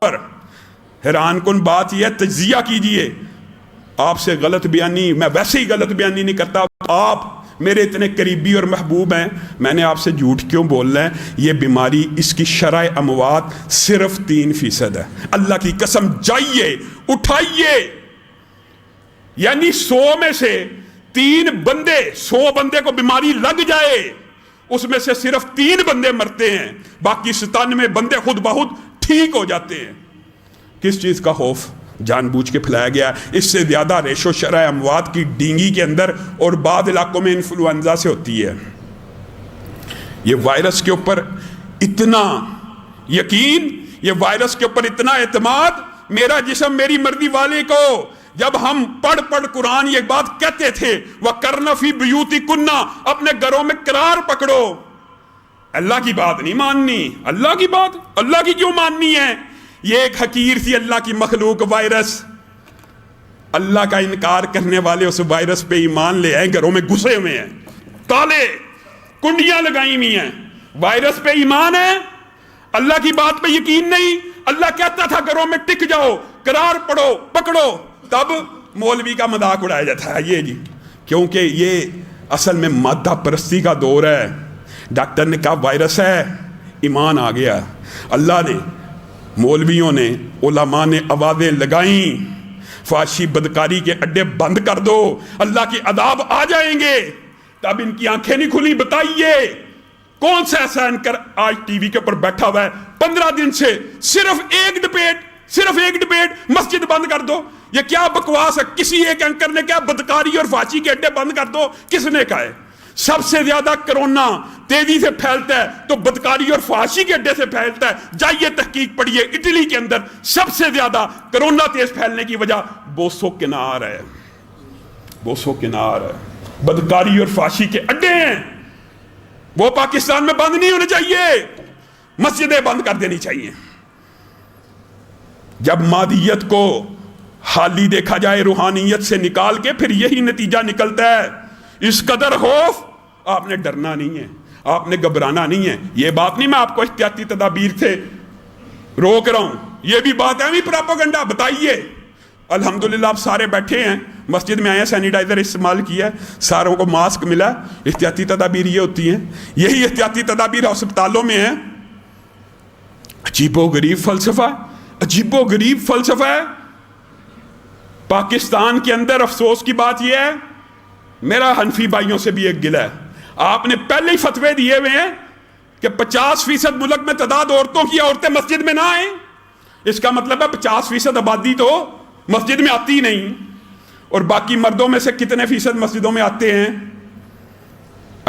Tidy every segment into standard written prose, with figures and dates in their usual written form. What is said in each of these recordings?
پر حیران کن بات یہ تجزیہ کیجئے. آپ سے غلط بیانی، میں ویسے ہی غلط بیانی نہیں کرتا، آپ میرے اتنے قریبی اور محبوب ہیں، میں نے آپ سے جھوٹ کیوں بول رہا ہے؟ یہ بیماری، اس کی شرح اموات صرف 3% ہے. اللہ کی قسم جائیے اٹھائیے، یعنی 100 میں سے 3 بندے، 100 بندے کو بیماری لگ جائے اس میں سے صرف 3 بندے مرتے ہیں، باقی 97 بندے خود بخود ٹھیک ہو جاتے ہیں. کس چیز کا خوف جان بوجھ کے پھیلایا گیا؟ اس سے زیادہ ریشو شرح اموات کی ڈینگی کے اندر اور بعض علاقوں میں انفلوئنزا سے ہوتی ہے. یہ وائرس کے اوپر اتنا یقین، یہ وائرس کے اوپر اتنا اعتماد، میرا جسم میری مرضی والے کو. جب ہم پڑھ قرآن یہ بات کہتے تھے وَقَرْنَ فِي بُيُوتِكُنَّ، اپنے گھروں میں قرار پکڑو. اللہ کی بات نہیں ماننی، اللہ کی بات اللہ کی کیوں ماننی ہے؟ یہ ایک حقیر سی اللہ کی مخلوق وائرس، اللہ کا انکار کرنے والے اس وائرس پہ ایمان لے آئے، گھروں میں گھسے ہوئے ہیں، تالے کنڈیاں لگائی ہوئی ہیں، وائرس پہ ایمان ہے، اللہ کی بات پہ یقین نہیں. اللہ کہتا تھا گھروں میں ٹک جاؤ، قرار پڑو، پکڑو، تب مولوی کا مذاق اڑایا جاتا ہے یہ جی، کیونکہ یہ اصل میں مادہ پرستی کا دور ہے. ڈاکٹر نے کہا وائرس ہے، ایمان آ گیا. اللہ نے، مولویوں نے، علماء نے آوازیں لگائیں فحاشی بدکاری کے اڈے بند کر دو، اللہ کے عذاب آ جائیں گے. تب ان کی آنکھیں نہیں کھلی. بتائیے کون سا ایسا اینکر آج ٹی وی کے اوپر بیٹھا ہوا ہے 15 دن سے صرف ایک ڈبیٹ مسجد بند کر دو؟ یہ کیا بکواس ہے؟ کسی ایک اینکر نے کیا بدکاری اور فحاشی کے اڈے بند کر دو؟ کس نے کہا ہے؟ سب سے زیادہ کرونا تیزی سے پھیلتا ہے تو بدکاری اور فحاشی کے اڈے سے پھیلتا ہے. جائیے تحقیق پڑھیے، اٹلی کے اندر سب سے زیادہ کرونا تیز پھیلنے کی وجہ بوسو کنار ہے. بوسو کنار ہے، بدکاری اور فحاشی کے اڈے ہیں. وہ پاکستان میں بند نہیں ہونے چاہیے، مسجدیں بند کر دینی چاہیے. جب مادیت کو حالی دیکھا جائے روحانیت سے نکال کے، پھر یہی نتیجہ نکلتا ہے. اس قدر خوف، آپ نے ڈرنا نہیں ہے، آپ نے گھبرانا نہیں ہے. یہ بات نہیں میں آپ کو احتیاطی تدابیر سے روک رہا ہوں، یہ بھی بات ہے بھی پراپاگنڈا. بتائیے الحمدللہ آپ سارے بیٹھے ہیں، مسجد میں آئے ہیں، سینیٹائزر استعمال کیا ہے، ساروں کو ماسک ملا. احتیاطی تدابیر یہ ہوتی ہیں، یہی احتیاطی تدابیر ہسپتالوں میں ہیں. عجیب و غریب فلسفہ، عجیب و غریب فلسفہ ہے پاکستان کے اندر. افسوس کی بات یہ ہے، میرا حنفی بھائیوں سے بھی ایک گلہ ہے، آپ نے پہلے ہی فتوے دیے ہوئے ہیں کہ 50% ملک میں تعداد عورتوں کی، عورتیں مسجد میں نہ آئیں. اس کا مطلب ہے 50% آبادی تو مسجد میں آتی ہی نہیں، اور باقی مردوں میں سے کتنے فیصد مسجدوں میں آتے ہیں؟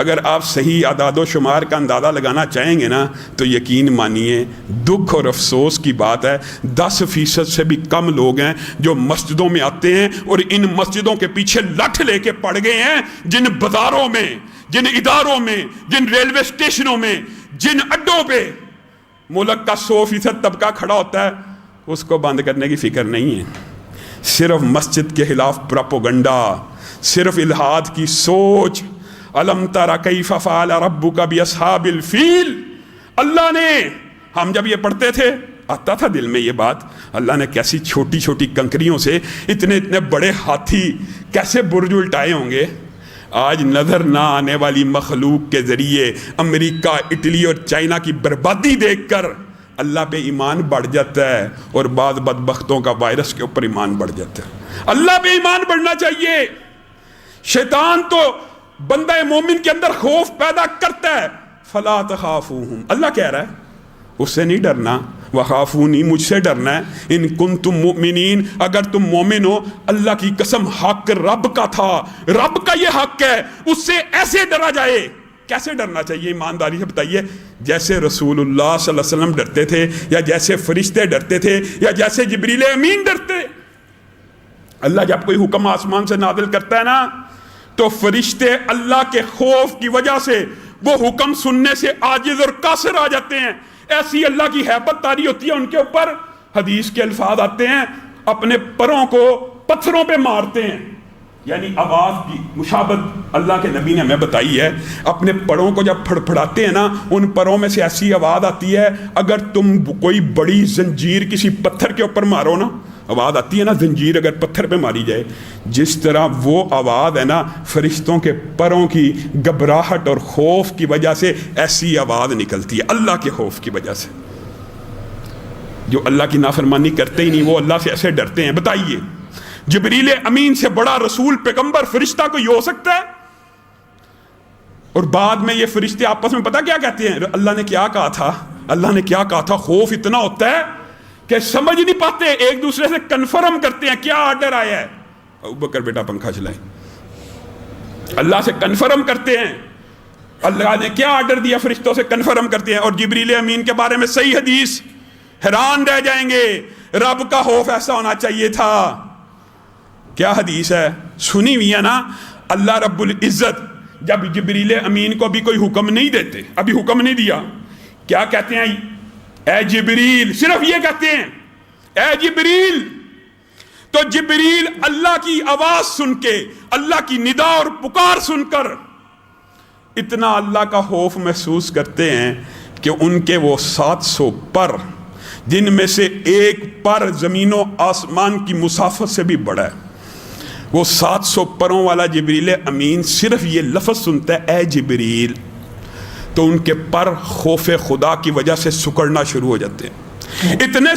اگر آپ صحیح اعداد و شمار کا اندازہ لگانا چاہیں گے نا تو یقین مانیے دکھ اور افسوس کی بات ہے 10% سے بھی کم لوگ ہیں جو مسجدوں میں آتے ہیں، اور ان مسجدوں کے پیچھے لٹھ لے کے پڑ گئے ہیں. جن بازاروں میں، جن اداروں میں، جن ریلوے اسٹیشنوں میں، جن اڈوں پہ ملک کا 100% طبقہ کھڑا ہوتا ہے، اس کو بند کرنے کی فکر نہیں ہے. صرف مسجد کے خلاف پروپیگنڈا، صرف الحاد کی سوچ. الم تر کیف فعل ربک باصحاب الفیل. اللہ نے، ہم جب یہ پڑھتے تھے آتا تھا دل میں یہ بات، اللہ نے کیسی چھوٹی چھوٹی کنکریوں سے اتنے اتنے بڑے ہاتھی کیسے برج الٹائے ہوں گے. آج نظر نہ آنے والی مخلوق کے ذریعے امریکہ، اٹلی اور چائنا کی بربادی دیکھ کر اللہ پہ ایمان بڑھ جاتا ہے، اور بعض بدبختوں کا وائرس کے اوپر ایمان بڑھ جاتا ہے. اللہ پہ ایمان بڑھنا چاہیے. شیطان تو بندہ مومن کے اندر خوف پیدا کرتا ہے. فلا تخافوہم، اللہ کہہ رہا ہے اس سے نہیں ڈرنا، وخافونی، مجھ سے ڈرنا ہے. ان کنتم مؤمنین، اگر تم مومن ہو. اللہ کی قسم حق رب کا تھا، رب کا یہ حق ہے، اس سے ایسے ڈرا جائے. کیسے ڈرنا چاہیے ایمانداری سے بتائیے؟ جیسے رسول اللہ صلی اللہ علیہ وسلم ڈرتے تھے، یا جیسے فرشتے ڈرتے تھے، یا جیسے جبریل امین ڈرتے. اللہ جب کوئی حکم آسمان سے نازل کرتا ہے نا تو فرشتے اللہ کے خوف کی وجہ سے وہ حکم سننے سے عاجز اور قاصر آ جاتے ہیں. ایسی اللہ کی ہیبت طاری ہوتی ہے ان کے اوپر. حدیث کے الفاظ آتے ہیں، اپنے پروں کو پتھروں پہ مارتے ہیں. یعنی آواز کی مشابہت اللہ کے نبی نے ہمیں بتائی ہے. اپنے پروں کو جب پھڑپھڑاتے ہیں نا، ان پروں میں سے ایسی آواز آتی ہے، اگر تم کوئی بڑی زنجیر کسی پتھر کے اوپر مارو نا، آواز آتی ہے نا، زنجیر اگر پتھر پہ ماری جائے، جس طرح وہ آواز ہے نا، فرشتوں کے پروں کی گھبراہٹ اور خوف کی وجہ سے ایسی آواز نکلتی ہے، اللہ کے خوف کی وجہ سے. جو اللہ کی نافرمانی کرتے ہی نہیں، وہ اللہ سے ایسے ڈرتے ہیں. بتائیے جبریل امین سے بڑا رسول، پیغمبر، فرشتہ کوئی ہو سکتا ہے؟ اور بعد میں یہ فرشتے آپس میں پتہ کیا کہتے ہیں؟ اللہ نے کیا کہا تھا، اللہ نے کیا کہا تھا. خوف اتنا ہوتا ہے کہ سمجھ نہیں پاتے، ایک دوسرے سے کنفرم کرتے ہیں کیا آرڈر آیا ہے. ابوبکر بیٹا پنکھا چلائیں. اللہ سے کنفرم کرتے ہیں اللہ نے کیا آرڈر دیا، فرشتوں سے کنفرم کرتے ہیں. اور جبریل امین کے بارے میں صحیح حدیث، حیران رہ جائیں گے، رب کا خوف ایسا ہونا چاہیے تھا. کیا حدیث ہے، سنی ہوئی ہے نا. اللہ رب العزت جب جبریل امین کو ابھی کوئی حکم نہیں دیتے، ابھی حکم نہیں دیا، کیا کہتے ہیں؟ اے جبریل، صرف یہ کہتے ہیں اے جبریل. تو جبریل اللہ کی آواز سن کے، اللہ کی ندا اور پکار سن کر اتنا اللہ کا خوف محسوس کرتے ہیں کہ ان کے وہ 700 پر، جن میں سے ایک پر زمین و آسمان کی مسافت سے بھی بڑا ہے، وہ 700 پروں والا جبریل امین صرف یہ لفظ سنتا ہے اے جبریل، تو ان کے پر خوف خدا کی وجہ سے سکڑنا شروع ہو جاتے ہیں. اتنے